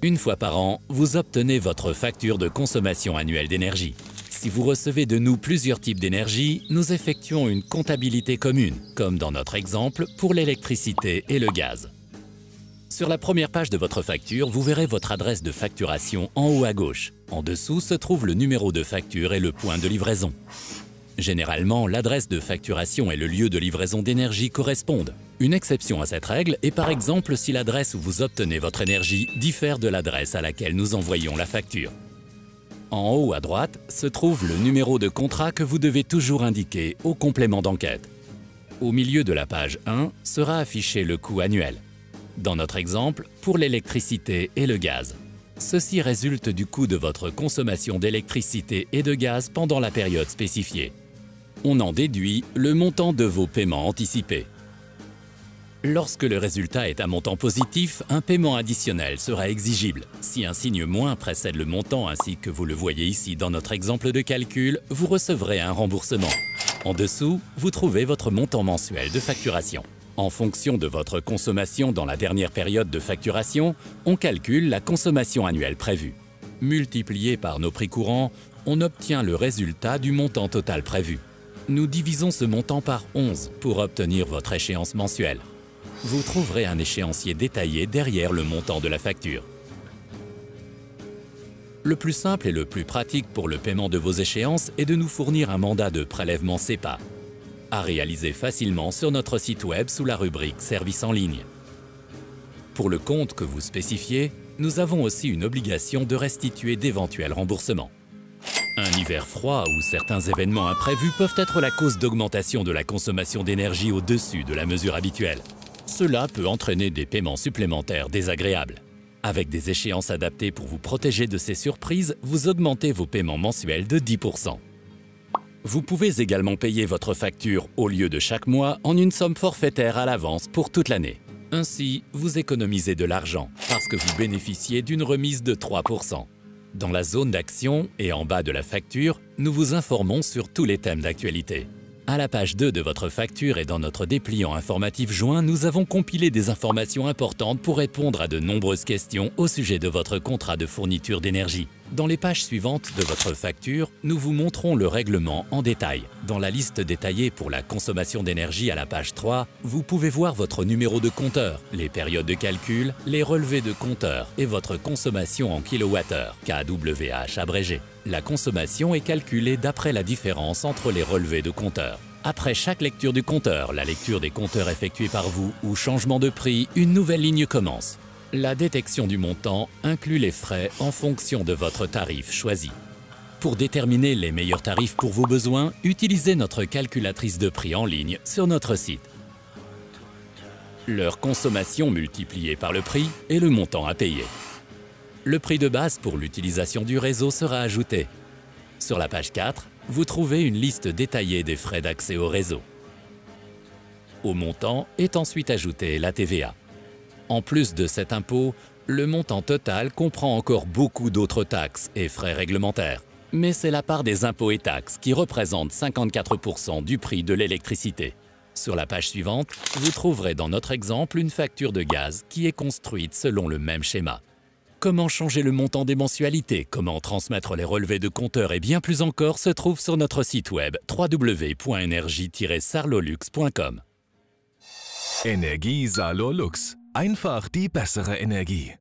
Une fois par an, vous obtenez votre facture de consommation annuelle d'énergie. Si vous recevez de nous plusieurs types d'énergie, nous effectuons une comptabilité commune, comme dans notre exemple pour l'électricité et le gaz. Sur la première page de votre facture, vous verrez votre adresse de facturation en haut à gauche. En dessous se trouve le numéro de facture et le point de livraison. Généralement, l'adresse de facturation et le lieu de livraison d'énergie correspondent. Une exception à cette règle est par exemple si l'adresse où vous obtenez votre énergie diffère de l'adresse à laquelle nous envoyons la facture. En haut à droite se trouve le numéro de contrat que vous devez toujours indiquer au complément d'enquête. Au milieu de la page 1 sera affiché le coût annuel. Dans notre exemple, pour l'électricité et le gaz. Ceci résulte du coût de votre consommation d'électricité et de gaz pendant la période spécifiée. On en déduit le montant de vos paiements anticipés. Lorsque le résultat est un montant positif, un paiement additionnel sera exigible. Si un signe moins précède le montant ainsi que vous le voyez ici dans notre exemple de calcul, vous recevrez un remboursement. En dessous, vous trouvez votre montant mensuel de facturation. En fonction de votre consommation dans la dernière période de facturation, on calcule la consommation annuelle prévue. Multiplié par nos prix courants, on obtient le résultat du montant total prévu. Nous divisons ce montant par 11 pour obtenir votre échéance mensuelle. Vous trouverez un échéancier détaillé derrière le montant de la facture. Le plus simple et le plus pratique pour le paiement de vos échéances est de nous fournir un mandat de prélèvement SEPA, à réaliser facilement sur notre site web sous la rubrique « Services en ligne ». Pour le compte que vous spécifiez, nous avons aussi une obligation de restituer d'éventuels remboursements. Un hiver froid ou certains événements imprévus peuvent être la cause d'augmentation de la consommation d'énergie au-dessus de la mesure habituelle. Cela peut entraîner des paiements supplémentaires désagréables. Avec des échéances adaptées pour vous protéger de ces surprises, vous augmentez vos paiements mensuels de 10%. Vous pouvez également payer votre facture au lieu de chaque mois en une somme forfaitaire à l'avance pour toute l'année. Ainsi, vous économisez de l'argent parce que vous bénéficiez d'une remise de 3%. Dans la zone d'action et en bas de la facture, nous vous informons sur tous les thèmes d'actualité. À la page 2 de votre facture et dans notre dépliant informatif joint, nous avons compilé des informations importantes pour répondre à de nombreuses questions au sujet de votre contrat de fourniture d'énergie. Dans les pages suivantes de votre facture, nous vous montrons le règlement en détail. Dans la liste détaillée pour la consommation d'énergie à la page 3, vous pouvez voir votre numéro de compteur, les périodes de calcul, les relevés de compteur et votre consommation en kilowattheure, kWh abrégé. La consommation est calculée d'après la différence entre les relevés de compteur. Après chaque lecture du compteur, la lecture des compteurs effectués par vous ou changement de prix, une nouvelle ligne commence. La détection du montant inclut les frais en fonction de votre tarif choisi. Pour déterminer les meilleurs tarifs pour vos besoins, utilisez notre calculatrice de prix en ligne sur notre site. Leur consommation multipliée par le prix et le montant à payer. Le prix de base pour l'utilisation du réseau sera ajouté. Sur la page 4, vous trouvez une liste détaillée des frais d'accès au réseau. Au montant est ensuite ajoutée la TVA. En plus de cet impôt, le montant total comprend encore beaucoup d'autres taxes et frais réglementaires. Mais c'est la part des impôts et taxes qui représente 54% du prix de l'électricité. Sur la page suivante, vous trouverez dans notre exemple une facture de gaz qui est construite selon le même schéma. Comment changer le montant des mensualités, comment transmettre les relevés de compteur et bien plus encore se trouve sur notre site web www.energie-sarlolux.com. Energie Sarlo Lux. Einfach die bessere Energie.